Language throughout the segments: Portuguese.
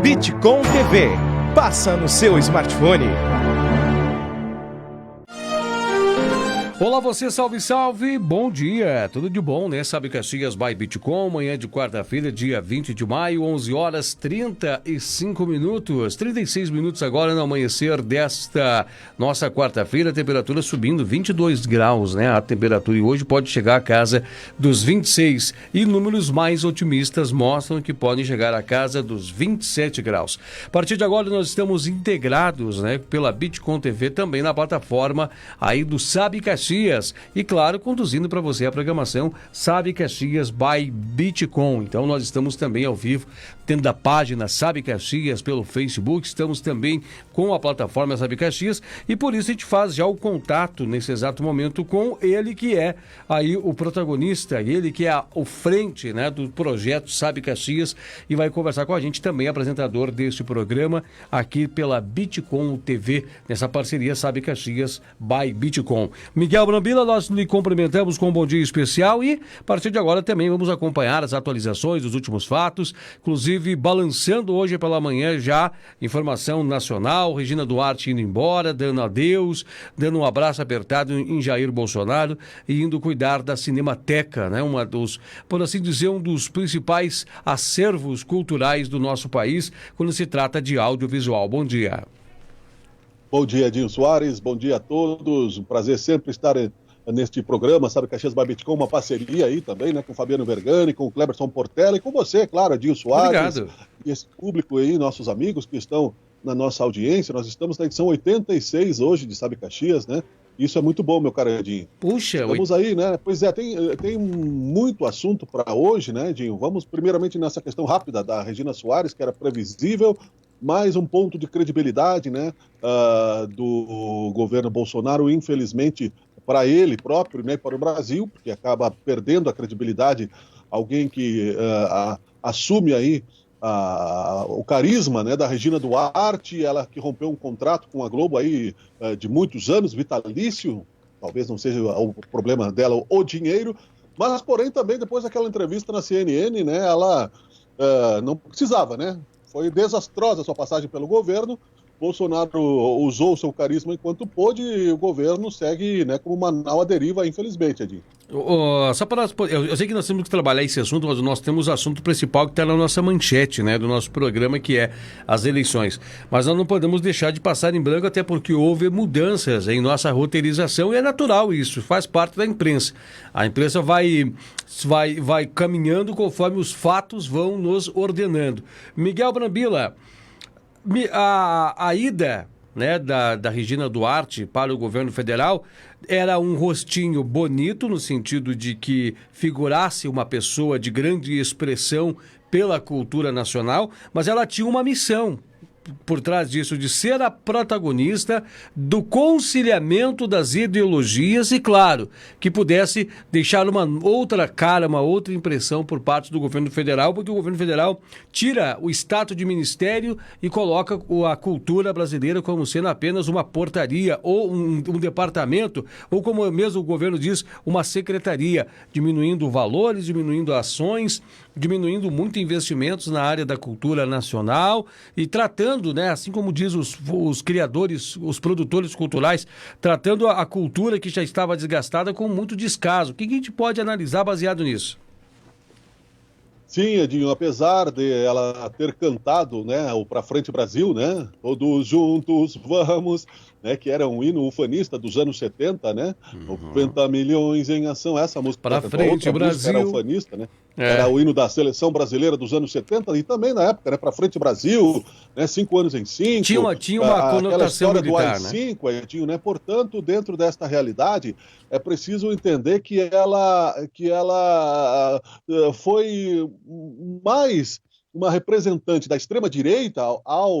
Bitcom TV. Passa no seu smartphone. Olá você, salve, salve, bom dia, tudo de bom, né? Sabe Caxias by Bitcom, manhã de quarta-feira, dia 20 de maio, 11 horas 35 minutos, 36 minutos agora no amanhecer desta nossa quarta-feira, temperatura subindo 22 graus, né? A temperatura e hoje pode chegar a casa dos 26 e números mais otimistas mostram que podem chegar a casa dos 27 graus. A partir de agora nós estamos integrados, né? Pela Bitcom TV também na plataforma aí do Sabe Caxias. E claro, conduzindo para você a programação Sabe Caxias by Bitcom. Então nós estamos também ao vivo dentro da página Sabe Caxias pelo Facebook, estamos também com a plataforma Sabe Caxias e por isso a gente faz já o contato nesse exato momento com ele que é aí o protagonista, ele que é o frente, né, do projeto Sabe Caxias e vai conversar com a gente também, apresentador deste programa aqui pela Bitcom TV, nessa parceria Sabe Caxias by Bitcom. Miguel Brambila, nós lhe cumprimentamos com um bom dia especial e, a partir de agora, também vamos acompanhar as atualizações dos últimos fatos, inclusive balançando hoje pela manhã já informação nacional, Regina Duarte indo embora, dando adeus, dando um abraço apertado em Jair Bolsonaro e indo cuidar da Cinemateca, né? Por assim dizer, um dos principais acervos culturais do nosso país quando se trata de audiovisual. Bom dia. Bom dia, Edinho Soares, bom dia a todos, um prazer sempre estar neste programa, Sabe Caxias by Bitcom, uma parceria aí também, né, com o Fabiano Vergani, com o Cleberson Portela e com você, claro, Edinho Soares. Obrigado. E esse público aí, nossos amigos que estão na nossa audiência, nós estamos na edição 86 hoje de Sabe Caxias, né? Isso é muito bom, meu caro Edinho. Puxa, vamos aí, né? Pois é, tem muito assunto para hoje, né, Edinho? Vamos primeiramente nessa questão rápida da Regina Soares, que era previsível, mais um ponto de credibilidade, né, do governo Bolsonaro, infelizmente, para ele próprio, né, para o Brasil, porque acaba perdendo a credibilidade alguém que assume aí o carisma, né, da Regina Duarte, ela que rompeu um contrato com a Globo aí de muitos anos, vitalício, talvez não seja o problema dela o dinheiro, mas porém também depois daquela entrevista na CNN, né, ela não precisava, né? Foi desastrosa a sua passagem pelo governo. Bolsonaro usou o seu carisma enquanto pôde e o governo segue, né, como uma nau à deriva, infelizmente, Edinho. Só para eu sei que nós temos que trabalhar esse assunto, mas nós temos o assunto principal que está na nossa manchete, né, do nosso programa, que é as eleições. Mas nós não podemos deixar de passar em branco, até porque houve mudanças em nossa roteirização e é natural isso, faz parte da imprensa. A imprensa vai caminhando conforme os fatos vão nos ordenando. Miguel Brambila, a ida, né, da Regina Duarte para o governo federal era um rostinho bonito, no sentido de que figurasse uma pessoa de grande expressão pela cultura nacional, mas ela tinha uma missão por trás disso, de ser a protagonista do conciliamento das ideologias e, claro, que pudesse deixar uma outra cara, uma outra impressão por parte do governo federal, porque o governo federal tira o status de ministério e coloca a cultura brasileira como sendo apenas uma portaria ou um departamento, ou como mesmo o governo diz, uma secretaria, diminuindo valores, diminuindo ações, diminuindo muito investimentos na área da cultura nacional e tratando, né, assim como diz os criadores, os produtores culturais, tratando a cultura que já estava desgastada com muito descaso. O que a gente pode analisar baseado nisso? Sim, Edinho, apesar de ela ter cantado, né, o Pra Frente Brasil, né, todos juntos vamos, né, que era um hino ufanista dos anos 70, né, 90 milhões em ação, essa música. Pra Frente Brasil. Era ufanista, né, era o hino da seleção brasileira dos anos 70 e também na época, né, Pra Frente Brasil, né, 5 anos em 5. Tinha uma conotação militar, do AI-5, né? Edinho, né, portanto, dentro desta realidade, é preciso entender que ela foi mais uma representante da extrema-direita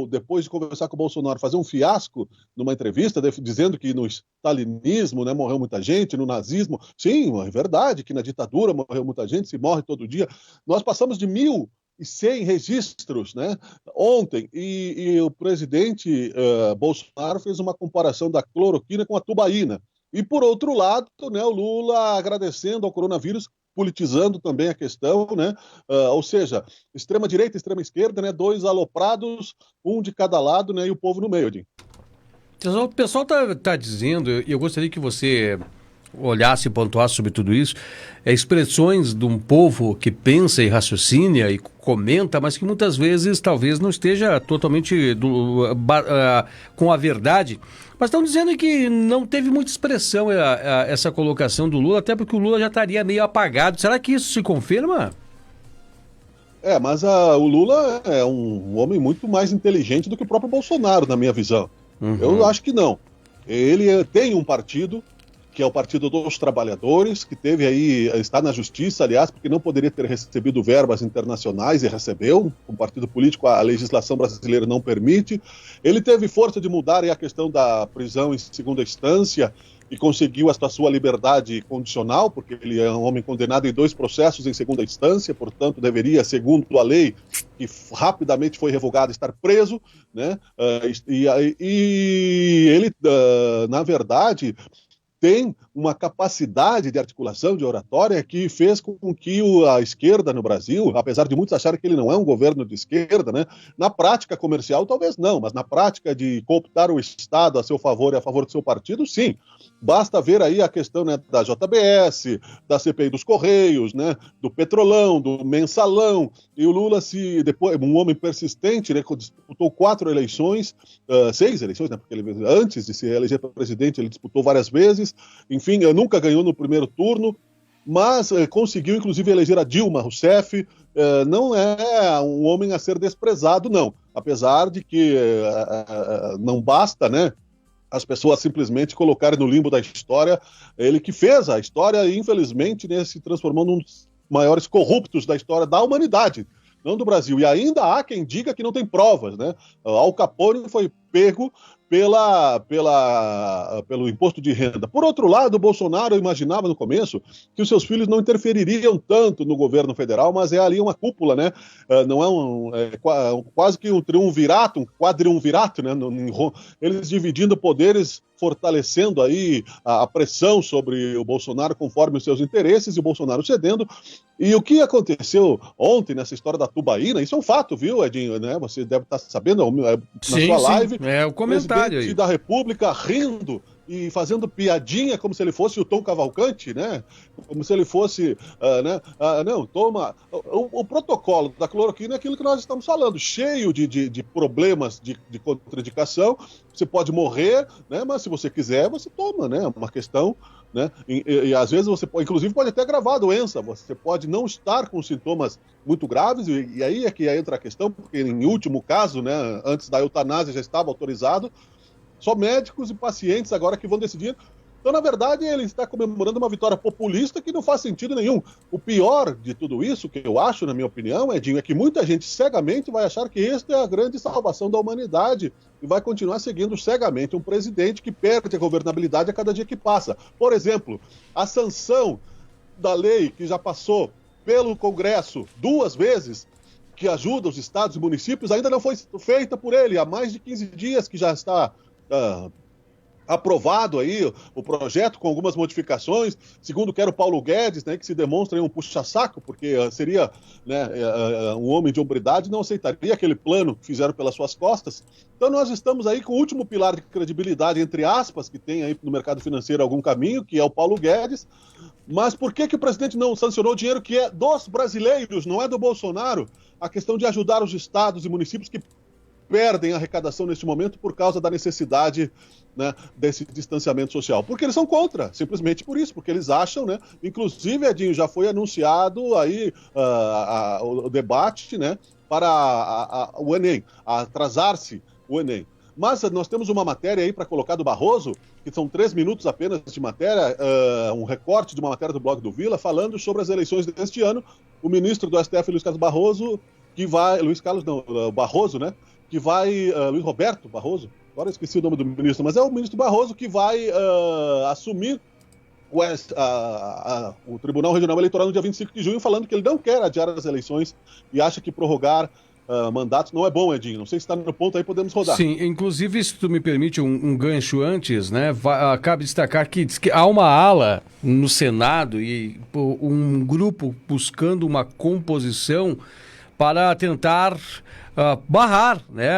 depois de conversar com o Bolsonaro, fazer um fiasco numa entrevista, dizendo que no stalinismo, né, morreu muita gente, no nazismo. Sim, é verdade que na ditadura morreu muita gente, se morre todo dia. Nós passamos de 1.100 registros, né, ontem, e o presidente Bolsonaro fez uma comparação da cloroquina com a tubaína. E, por outro lado, né, o Lula agradecendo ao coronavírus politizando também a questão, né? Ou seja, extrema-direita e extrema-esquerda, né? Dois aloprados, um de cada lado, né? E o povo no meio, Edinho. O pessoal tá dizendo, e eu gostaria que você olhasse e pontuasse sobre tudo isso, expressões de um povo que pensa e raciocina e comenta, mas que muitas vezes talvez não esteja totalmente com a verdade. Mas estão dizendo que não teve muita expressão essa colocação do Lula, até porque o Lula já estaria meio apagado. Será que isso se confirma? Mas o Lula é um homem muito mais inteligente do que o próprio Bolsonaro, na minha visão. Eu acho que não. Ele tem um partido, que é o Partido dos Trabalhadores, que está na justiça, aliás, porque não poderia ter recebido verbas internacionais e recebeu. Um partido político, a legislação brasileira não permite. Ele teve força de mudar a questão da prisão em segunda instância e conseguiu a sua liberdade condicional, porque ele é um homem condenado em 2 processos em segunda instância, portanto deveria, segundo a lei, que rapidamente foi revogada, estar preso, né? E ele, na verdade, tem uma capacidade de articulação, de oratória, que fez com que a esquerda no Brasil, apesar de muitos acharem que ele não é um governo de esquerda, né, na prática comercial talvez não, mas na prática de cooptar o Estado a seu favor e a favor do seu partido, sim. Basta ver aí a questão, né, da JBS, da CPI dos Correios, né, do Petrolão, do Mensalão, e o Lula, depois, um homem persistente, né, disputou 4 eleições, 6 eleições, né, porque antes de se eleger para presidente ele disputou várias vezes, enfim, nunca ganhou no primeiro turno, mas conseguiu inclusive eleger a Dilma Rousseff. Não é um homem a ser desprezado, não, apesar de que não basta, né, as pessoas simplesmente colocarem no limbo da história. Ele que fez a história e infelizmente, né, se transformou num dos maiores corruptos da história da humanidade, não do Brasil. E ainda há quem diga que não tem provas, né? Al Capone foi pego pelo imposto de renda. Por outro lado, o Bolsonaro imaginava no começo que os seus filhos não interfeririam tanto no governo federal, mas é ali uma cúpula, né? Não quase que um triunvirato, um quadriunvirato, né? Eles dividindo poderes, fortalecendo aí a pressão sobre o Bolsonaro conforme os seus interesses, e o Bolsonaro cedendo. E o que aconteceu ontem nessa história da tubaína, isso é um fato, viu, Edinho? Né? Você deve estar sabendo na sua live. É o comentário presidente aí da República rindo e fazendo piadinha como se ele fosse o Tom Cavalcante, né? Como se ele fosse, não, toma... O protocolo da cloroquina é aquilo que nós estamos falando, cheio de problemas de contraindicação. Você pode morrer, né? Mas se você quiser, você toma, né? Uma questão, né? E às vezes você pode, inclusive, pode até agravar a doença. Você pode não estar com sintomas muito graves, e aí é que entra a questão, porque em último caso, né, antes da eutanásia já estava autorizado. Só médicos e pacientes agora que vão decidir. Então, na verdade, ele está comemorando uma vitória populista que não faz sentido nenhum. O pior de tudo isso, que eu acho, na minha opinião, Edinho, é que muita gente cegamente vai achar que esta é a grande salvação da humanidade e vai continuar seguindo cegamente um presidente que perde a governabilidade a cada dia que passa. Por exemplo, a sanção da lei que já passou pelo Congresso 2 vezes, que ajuda os estados e municípios, ainda não foi feita por ele. Há mais de 15 dias que já está aprovado aí o projeto com algumas modificações, segundo quer o Paulo Guedes, né, que se demonstra um puxa-saco, porque seria, né, um homem de hombridade, não aceitaria aquele plano que fizeram pelas suas costas. Então nós estamos aí com o último pilar de credibilidade, entre aspas, que tem aí no mercado financeiro algum caminho, que é o Paulo Guedes. Mas por que o presidente não sancionou o dinheiro que é dos brasileiros, não é do Bolsonaro? A questão de ajudar os estados e municípios que perdem a arrecadação neste momento por causa da necessidade, né, desse distanciamento social. Porque eles são contra, simplesmente por isso, porque eles acham, né, inclusive, Edinho, já foi anunciado aí o debate, né, para o Enem, atrasar-se o Enem. Mas nós temos uma matéria aí para colocar do Barroso, que são 3 minutos apenas de matéria, um recorte de uma matéria do blog do Vila, falando sobre as eleições deste ano. O ministro do STF, Luiz Carlos Barroso, Barroso, né? Que vai, Luiz Roberto Barroso, agora eu esqueci o nome do ministro, mas é o ministro Barroso que vai assumir o Tribunal Regional Eleitoral no dia 25 de junho, falando que ele não quer adiar as eleições e acha que prorrogar mandatos não é bom, Edinho. Não sei se está no ponto aí, podemos rodar. Sim, inclusive, se tu me permite um gancho antes, né? Cabe destacar que diz que há uma ala no Senado e um grupo buscando uma composição para tentar barrar, né,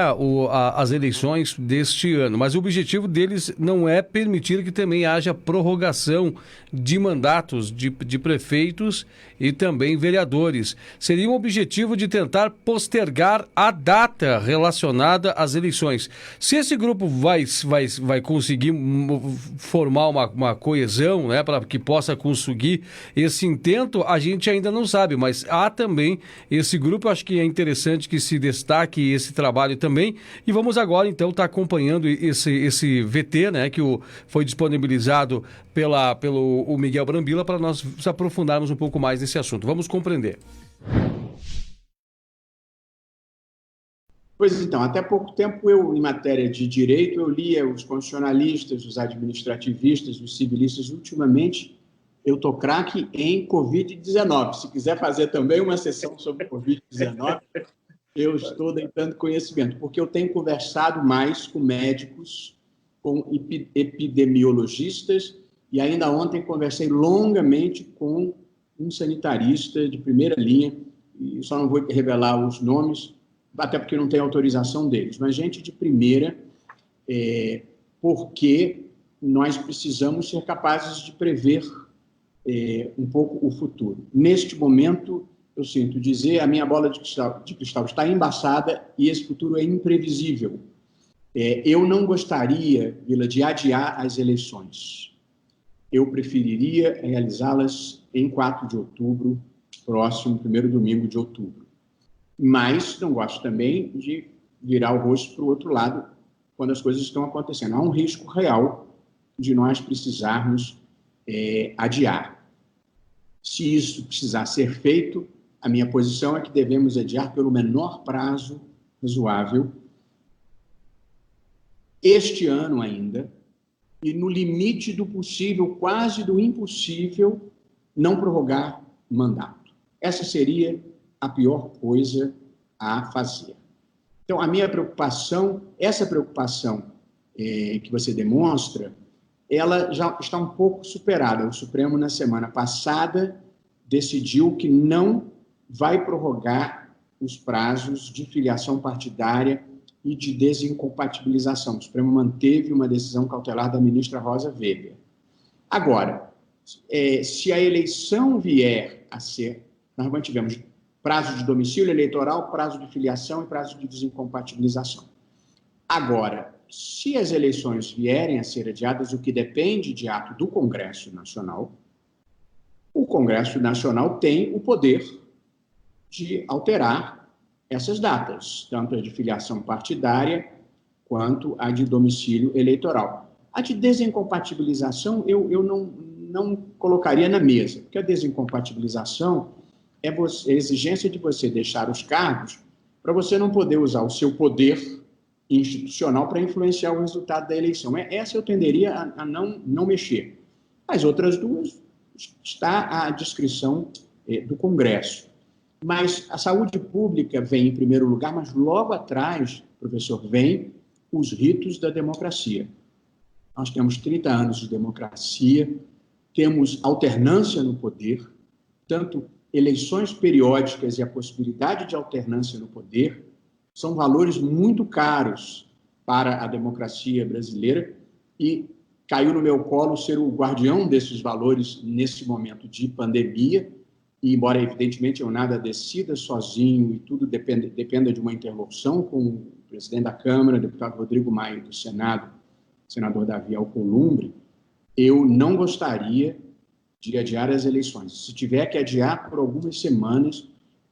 as eleições deste ano. Mas o objetivo deles não é permitir que também haja prorrogação de mandatos de prefeitos e também vereadores. Seria um objetivo de tentar postergar a data relacionada às eleições. Se esse grupo vai conseguir formar uma coesão, né, para que possa conseguir esse intento, a gente ainda não sabe, mas há também esse grupo. Eu acho que é interessante que se destaque esse trabalho também. E vamos agora, então, estar acompanhando esse VT, né, que foi disponibilizado pelo o Miguel Brambila, para nós nos aprofundarmos um pouco mais nesse assunto. Vamos compreender. Pois então, até pouco tempo eu, em matéria de direito, eu lia os constitucionalistas, os administrativistas, os civilistas. Ultimamente, eu estou craque em Covid-19. Se quiser fazer também uma sessão sobre Covid-19, eu estou deitando conhecimento, porque eu tenho conversado mais com médicos, com epidemiologistas, e ainda ontem conversei longamente com um sanitarista de primeira linha, e só não vou revelar os nomes, até porque não tem autorização deles, mas gente de primeira, porque nós precisamos ser capazes de prever um pouco o futuro. Neste momento, eu sinto dizer, a minha bola de cristal está embaçada e esse futuro é imprevisível. Eu não gostaria, Vila, de adiar as eleições. Eu preferiria realizá-las em 4 de outubro, próximo, primeiro domingo de outubro. Mas não gosto também de virar o rosto para o outro lado quando as coisas estão acontecendo. Há um risco real de nós precisarmos adiar. Se isso precisar ser feito, a minha posição é que devemos adiar pelo menor prazo razoável, este ano ainda, e no limite do possível, quase do impossível, não prorrogar mandato. Essa seria a pior coisa a fazer. Então, a minha preocupação, essa preocupação que você demonstra, ela já está um pouco superada. O Supremo, na semana passada, decidiu que não vai prorrogar os prazos de filiação partidária e de desincompatibilização. O Supremo manteve uma decisão cautelar da ministra Rosa Weber. Agora, se a eleição vier a ser... Nós mantivemos prazo de domicílio eleitoral, prazo de filiação e prazo de desincompatibilização. Agora, se as eleições vierem a ser adiadas, o que depende de ato do Congresso Nacional, o Congresso Nacional tem o poder de alterar essas datas, tanto a de filiação partidária quanto a de domicílio eleitoral. A de desincompatibilização eu não colocaria na mesa, porque a desincompatibilização é a exigência de você deixar os cargos para você não poder usar o seu poder institucional para influenciar o resultado da eleição. Essa eu tenderia a não mexer. As outras duas está à discrição do Congresso. Mas a saúde pública vem em primeiro lugar, mas logo atrás, professor, vem os ritos da democracia. Nós temos 30 anos de democracia, temos alternância no poder, tanto eleições periódicas e a possibilidade de alternância no poder são valores muito caros para a democracia brasileira e caiu no meu colo ser o guardião desses valores nesse momento de pandemia, e embora, evidentemente, eu nada decida sozinho e tudo dependa de uma interlocução com o presidente da Câmara, deputado Rodrigo Maia, do Senado, senador Davi Alcolumbre, eu não gostaria de adiar as eleições. Se tiver que adiar por algumas semanas,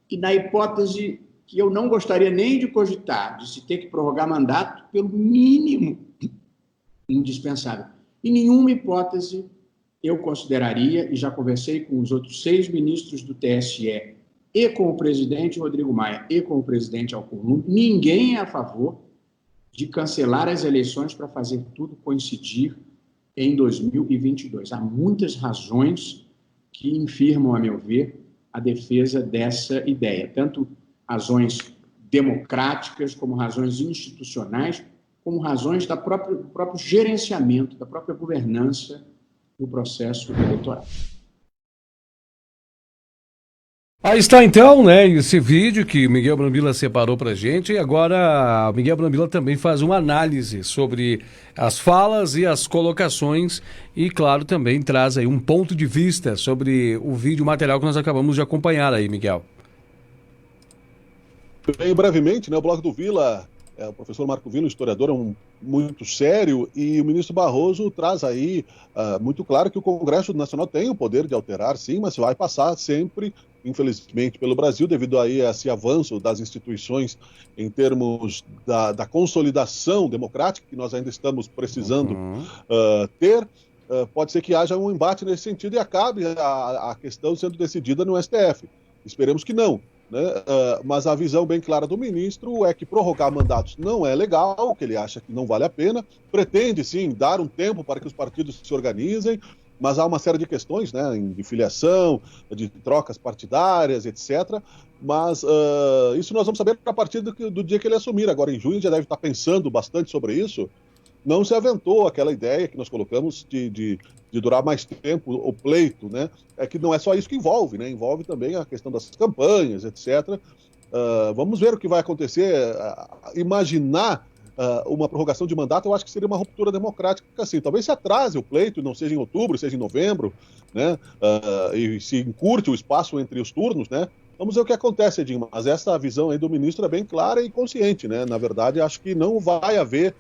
e na hipótese que eu não gostaria nem de cogitar, de se ter que prorrogar mandato, pelo mínimo indispensável. Em nenhuma hipótese eu consideraria, e já conversei com os outros 6 ministros do TSE, e com o presidente Rodrigo Maia, e com o presidente Alcolumbre, ninguém é a favor de cancelar as eleições para fazer tudo coincidir em 2022. Há muitas razões que infirmam, a meu ver, a defesa dessa ideia, tanto razões democráticas, como razões institucionais, como razões do próprio gerenciamento, da própria governança do processo eleitoral. Aí está então, né, esse vídeo que Miguel Brambila separou pra gente, e agora Miguel Brambila também faz uma análise sobre as falas e as colocações e, claro, também traz aí um ponto de vista sobre o vídeo material que nós acabamos de acompanhar aí, Miguel. Bem brevemente, né, o Blog do Vila, o professor Marco Vila, historiador, é muito sério, e o ministro Barroso traz aí muito claro que o Congresso Nacional tem o poder de alterar, sim, mas vai passar sempre, infelizmente, pelo Brasil, devido aí a esse avanço das instituições em termos da consolidação democrática, que nós ainda estamos precisando ter. Pode ser que haja um embate nesse sentido e acabe a questão sendo decidida no STF. Esperemos que não. Né? Mas a visão bem clara do ministro é que prorrogar mandatos não é legal, que ele acha que não vale a pena, pretende sim dar um tempo para que os partidos se organizem, mas há uma série de questões, né, de filiação, de trocas partidárias, etc. Mas isso nós vamos saber a partir do dia que ele assumir. Agora em junho já deve estar pensando bastante sobre isso. Não se aventou aquela ideia que nós colocamos de durar mais tempo o pleito, né? É que não é só isso que envolve, né? Envolve também a questão das campanhas, etc. Vamos ver o que vai acontecer. Imaginar uma prorrogação de mandato, eu acho que seria uma ruptura democrática, assim. Talvez se atrase o pleito, não seja em outubro, seja em novembro, né? E se encurte o espaço entre os turnos, né? Vamos ver o que acontece, Edinho. Mas essa visão aí do ministro é bem clara e consciente, né? Na verdade, acho que não vai haver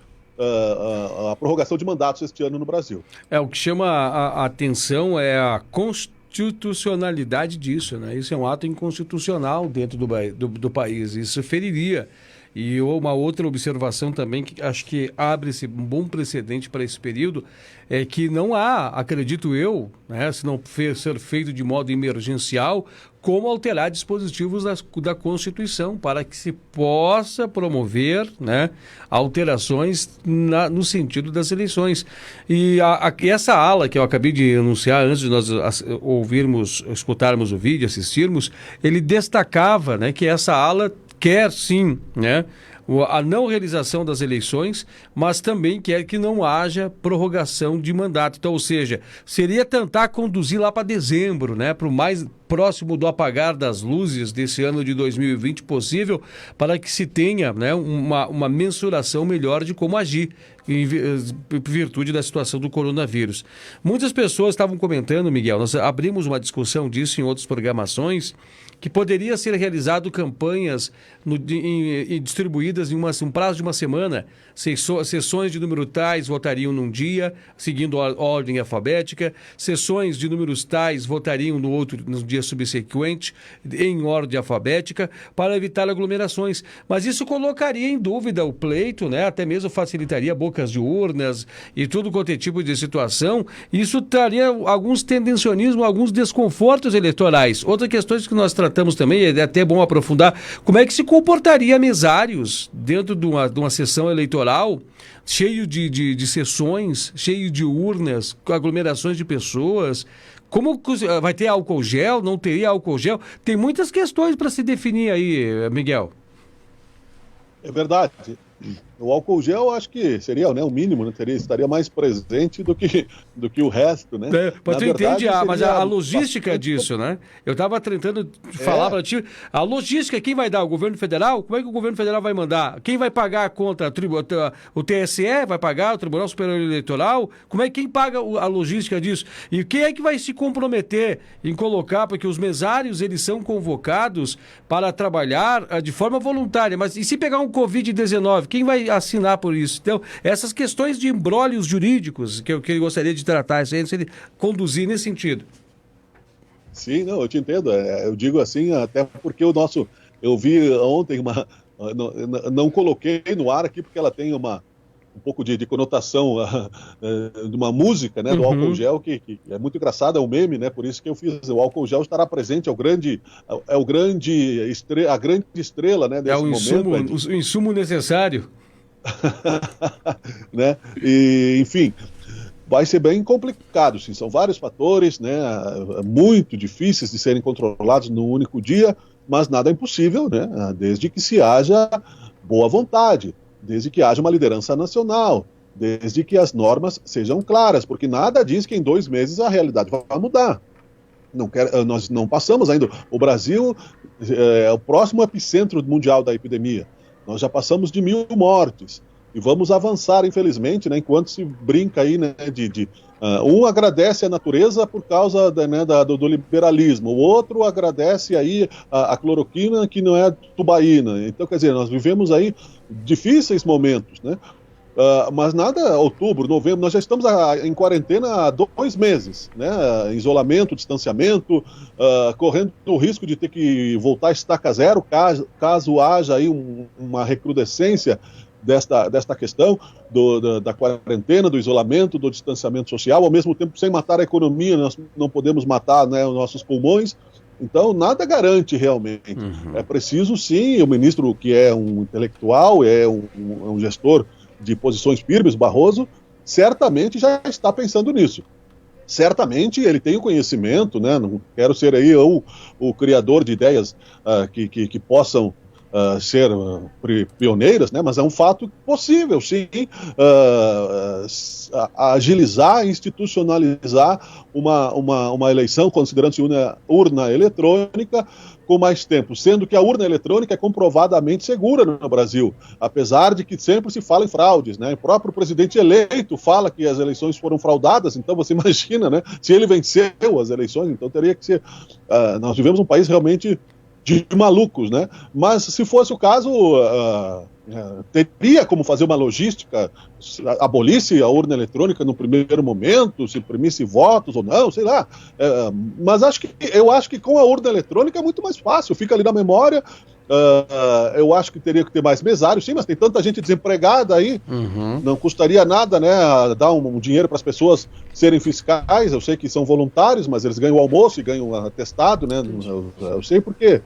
a prorrogação de mandatos este ano no Brasil. O que chama a atenção é a constitucionalidade disso, né? Isso é um ato inconstitucional dentro do país, isso feriria. E uma outra observação também, que acho que abre-se um bom precedente para esse período, é que não há, acredito eu, né, se não ser feito de modo emergencial, como alterar dispositivos da Constituição para que se possa promover, né, alterações no sentido das eleições. E essa ala que eu acabei de anunciar antes de nós escutarmos o vídeo, assistirmos, ele destacava, né, que essa ala quer sim, né, a não realização das eleições, mas também quer que não haja prorrogação de mandato. Então, ou seja, seria tentar conduzir lá para dezembro, né, para o mais próximo do apagar das luzes desse ano de 2020 possível, para que se tenha, né, uma mensuração melhor de como agir em virtude da situação do coronavírus. Muitas pessoas estavam comentando, Miguel, nós abrimos uma discussão disso em outras programações, que poderia ser realizado campanhas distribuídas em um prazo de uma semana. Sessões de número tais votariam num dia, seguindo a ordem alfabética. Sessões de números tais votariam no dia subsequente, em ordem alfabética, para evitar aglomerações. Mas isso colocaria em dúvida o pleito, né? Até mesmo facilitaria bocas de urnas e tudo quanto é tipo de situação. Isso traria alguns tendencionismos, alguns desconfortos eleitorais. Outra questão que nós tratamos também, é até bom aprofundar, como é que se comportaria mesários dentro de uma sessão eleitoral cheio de sessões, cheio de urnas, com aglomerações de pessoas. Como vai ter álcool gel? Não teria álcool gel? Tem muitas questões para se definir aí, Miguel. É verdade. O álcool gel, acho que seria, né, o mínimo, né? Estaria mais presente do que o resto, né? Mas tu entende, mas a logística disso, né? Eu estava tentando falar para ti, a logística, quem vai dar? O governo federal? Como é que o governo federal vai mandar? Quem vai pagar a conta? O TSE vai pagar? O Tribunal Superior Eleitoral? Quem paga a logística disso? E quem é que vai se comprometer em colocar, porque os mesários, eles são convocados para trabalhar de forma voluntária, mas e se pegar um Covid-19, quem vai assinar por isso? Então, essas questões de imbrólios jurídicos que eu gostaria de tratar, conduzir nesse sentido. Sim, não, eu te entendo. Eu digo assim, até porque eu vi ontem não coloquei no ar aqui porque ela tem um pouco de conotação de uma música, né, do álcool gel, que é muito engraçado, é um meme, né, por isso que eu fiz. O álcool gel estará presente, a grande estrela, né, desse momento. O insumo necessário. Né? E, enfim, vai ser bem complicado, sim. São vários fatores, né, muito difíceis de serem controlados num único dia, mas nada é impossível, né? Desde que se haja boa vontade, desde que haja uma liderança nacional, desde que as normas sejam claras, porque nada diz que em 2 meses a realidade vai mudar. Nós não passamos ainda. O Brasil é o próximo epicentro mundial da epidemia. Nós já passamos de 1.000 mortes. E vamos avançar, infelizmente, né, enquanto se brinca aí, né, um agradece a natureza por causa do liberalismo, o outro agradece aí a cloroquina que não é tubaína. Então, quer dizer, nós vivemos aí difíceis momentos, né? Mas nada, outubro, novembro, nós já estamos em quarentena há 2 meses, né? Isolamento, distanciamento, correndo o risco de ter que voltar a estaca zero, caso haja aí uma recrudescência desta questão da quarentena, do isolamento, do distanciamento social, ao mesmo tempo sem matar a economia, nós não podemos matar, né, os nossos pulmões. Então, nada garante realmente. É preciso, sim, o ministro, que é um intelectual, é um gestor de posições firmes, Barroso, certamente já está pensando nisso. Certamente ele tem o conhecimento, né? Não quero ser aí o criador de ideias que possam ser pioneiras, né? Mas é um fato possível, sim, agilizar, institucionalizar uma eleição, considerando-se urna eletrônica, com mais tempo, sendo que a urna eletrônica é comprovadamente segura no Brasil, apesar de que sempre se fala em fraudes, né? O próprio presidente eleito fala que as eleições foram fraudadas, então você imagina, né? Se ele venceu as eleições, então teria que ser... nós vivemos um país realmente de malucos, né? Mas se fosse o caso, teria como fazer uma logística, abolisse a urna eletrônica no primeiro momento, se imprimisse votos ou não, sei lá. Mas eu acho que com a urna eletrônica é muito mais fácil, fica ali na memória. Eu acho que teria que ter mais mesários, sim, mas tem tanta gente desempregada aí, não custaria nada, né, dar um dinheiro para as pessoas serem fiscais. Eu sei que são voluntários, mas eles ganham o almoço e ganham atestado, né? Eu sei porque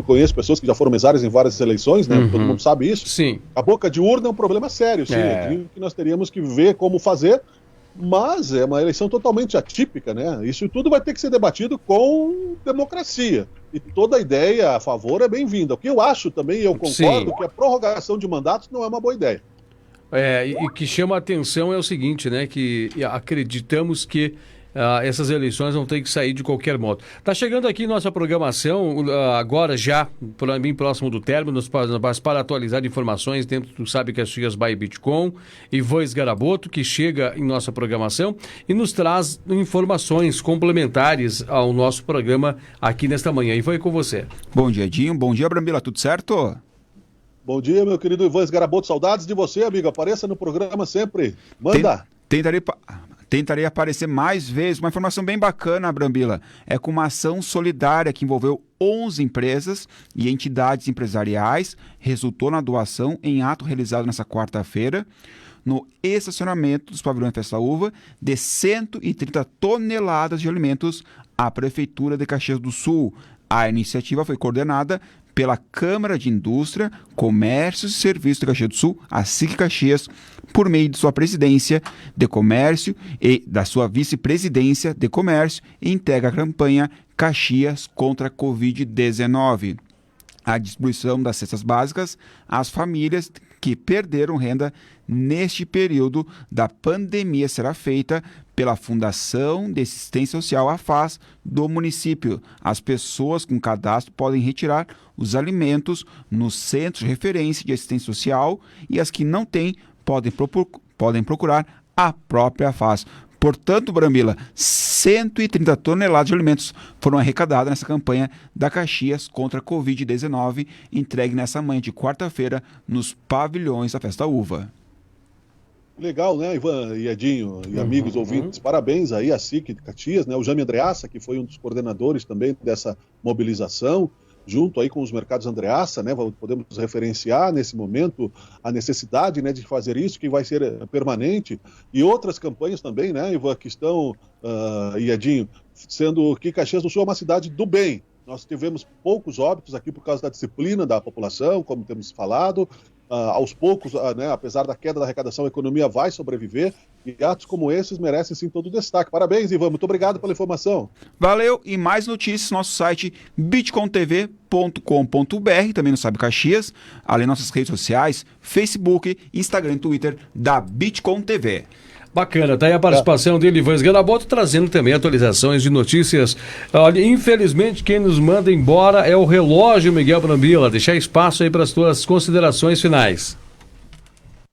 conheço pessoas que já foram mesárias em várias eleições, né? Todo mundo sabe isso. Sim. A boca de urna é um problema sério, sim, que nós teríamos que ver como fazer. Mas é uma eleição totalmente atípica, né? Isso tudo vai ter que ser debatido com democracia. E toda ideia a favor é bem-vinda. O que eu acho também, e eu concordo, que a prorrogação de mandatos não é uma boa ideia. E que chama a atenção é o seguinte, né? Que acreditamos que essas eleições vão ter que sair de qualquer modo. Tá chegando aqui nossa programação, agora já, bem próximo do término, mas para atualizar informações dentro do Sabe Caxias by Bitcom, Ivan Esgaraboto, que chega em nossa programação e nos traz informações complementares ao nosso programa aqui nesta manhã. Ivan, é com você. Bom dia, Dinho. Bom dia, Brambila. Tudo certo? Bom dia, meu querido Ivan Esgaraboto. Saudades de você, amigo. Apareça no programa sempre. Manda! Tentarei aparecer mais vezes. Uma informação bem bacana, Brambila, é com uma ação solidária que envolveu 11 empresas e entidades empresariais, resultou na doação em ato realizado nessa quarta-feira, no estacionamento dos pavilhões Festa Uva, de 130 toneladas de alimentos à Prefeitura de Caxias do Sul. A iniciativa foi coordenada pela Câmara de Indústria, Comércio e Serviços de Caxias do Sul, a SIC Caxias, por meio de sua presidência de comércio e da sua vice-presidência de comércio, e integra a campanha Caxias contra a Covid-19. A distribuição das cestas básicas às famílias que perderam renda neste período da pandemia será feita pela Fundação de Assistência Social AFAS do município. As pessoas com cadastro podem retirar os alimentos nos centros de referência de assistência social e as que não têm podem procurar a própria AFAS. Portanto, Brambila, 130 toneladas de alimentos foram arrecadadas nessa campanha da Caxias contra a Covid-19, entregue nessa manhã de quarta-feira nos pavilhões da Festa Uva. Legal, né, Ivan e Edinho e amigos ouvintes, parabéns aí à SIC de Caxias, né, o Jame Andreassa, que foi um dos coordenadores também dessa mobilização, junto aí com os mercados Andreassa, né, podemos referenciar nesse momento a necessidade, né, de fazer isso, que vai ser permanente, e outras campanhas também, né, Ivan, que estão, e Edinho, sendo que Caxias do Sul é uma cidade do bem. Nós tivemos poucos óbitos aqui por causa da disciplina da população, como temos falado, aos poucos, né, apesar da queda da arrecadação, a economia vai sobreviver, e atos como esses merecem sim todo o destaque. Parabéns, Ivan, muito obrigado pela informação. Valeu, e mais notícias no nosso site bitcontv.com.br, também no Sabe Caxias, além das nossas redes sociais, Facebook, Instagram e Twitter da Bitcoin TV. Bacana, tá aí a participação dele, Ivan Sganaboto, trazendo também atualizações de notícias. Olha, infelizmente quem nos manda embora é o relógio, Miguel Brambila. Deixar espaço aí para as tuas considerações finais.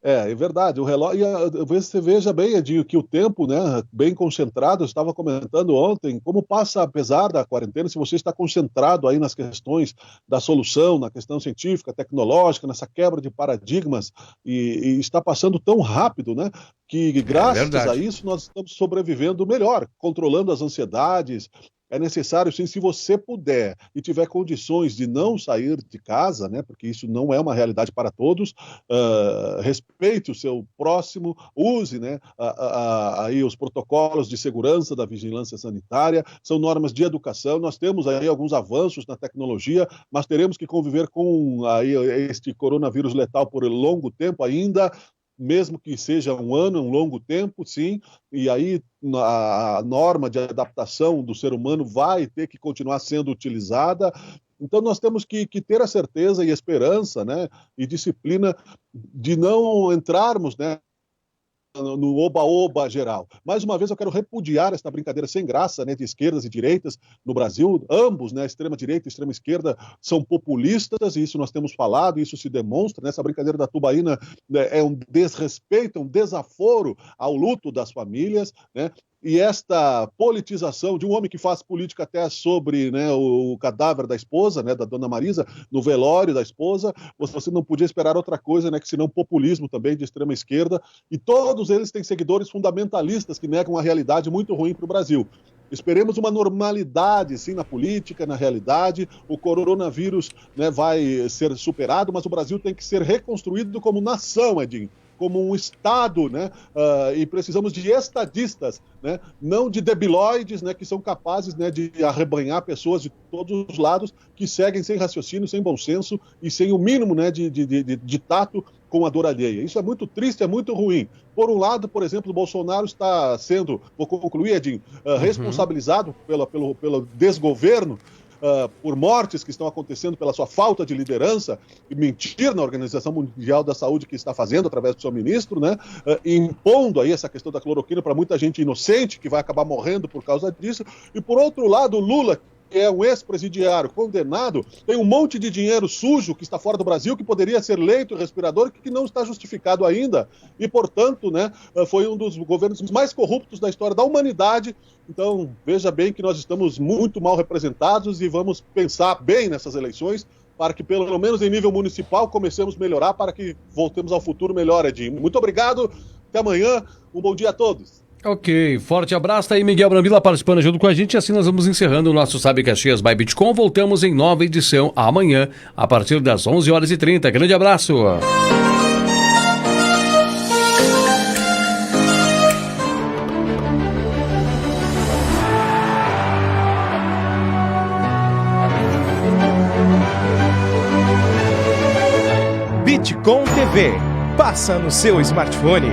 É verdade, o relógio, você veja bem, Edinho, que o tempo, né, bem concentrado, eu estava comentando ontem, como passa, apesar da quarentena, se você está concentrado aí nas questões da solução, na questão científica, tecnológica, nessa quebra de paradigmas, e está passando tão rápido, né, que graças a isso nós estamos sobrevivendo melhor, controlando as ansiedades. É necessário, sim, se você puder e tiver condições de não sair de casa, né, porque isso não é uma realidade para todos, respeite o seu próximo, use, né, aí os protocolos de segurança da vigilância sanitária, são normas de educação, nós temos aí alguns avanços na tecnologia, mas teremos que conviver com aí este coronavírus letal por longo tempo ainda, mesmo que seja um ano, um longo tempo, sim, e aí a norma de adaptação do ser humano vai ter que continuar sendo utilizada. Então nós temos que ter a certeza e esperança, né, e disciplina de não entrarmos, né, no oba-oba geral. Mais uma vez eu quero repudiar esta brincadeira sem graça, né, de esquerdas e direitas no Brasil. Ambos, né, extrema-direita e extrema-esquerda, são populistas, e isso nós temos falado, isso se demonstra, né, essa brincadeira da tubaína, né, é um desrespeito, um desaforo ao luto das famílias, né, e esta politização de um homem que faz política até sobre, né, o cadáver da esposa, né, da dona Marisa, no velório da esposa, você não podia esperar outra coisa, né, que senão populismo também de extrema esquerda, e todos eles têm seguidores fundamentalistas que negam a realidade muito ruim para o Brasil. Esperemos uma normalidade, sim, na política, na realidade. O coronavírus, né, vai ser superado, mas o Brasil tem que ser reconstruído como nação, Edinho, como um Estado, né, e precisamos de estadistas, né, não de debilóides, né, que são capazes, né, de arrebanhar pessoas de todos os lados, que seguem sem raciocínio, sem bom senso e sem o mínimo, né, de tato com a dor alheia. Isso é muito triste, é muito ruim. Por um lado, por exemplo, o Bolsonaro está sendo, vou concluir, Edinho, responsabilizado pelo desgoverno, por mortes que estão acontecendo pela sua falta de liderança e mentir na Organização Mundial da Saúde que está fazendo através do seu ministro, né, impondo aí essa questão da cloroquina para muita gente inocente que vai acabar morrendo por causa disso. E por outro lado, o Lula, que é um ex-presidiário condenado, tem um monte de dinheiro sujo que está fora do Brasil, que poderia ser leito e respirador, que não está justificado ainda, e, portanto, né, foi um dos governos mais corruptos da história da humanidade. Então, veja bem que nós estamos muito mal representados e vamos pensar bem nessas eleições para que, pelo menos em nível municipal, comecemos a melhorar para que voltemos ao futuro melhor, Edinho. Muito obrigado, até amanhã, um bom dia a todos. Ok, forte abraço, tá aí Miguel Brambila participando junto com a gente, assim nós vamos encerrando o nosso Sabe Caxias by Bitcoin. Voltamos em nova edição amanhã, a partir das 11h30. Grande abraço! Bitcoin TV. Passa no seu smartphone.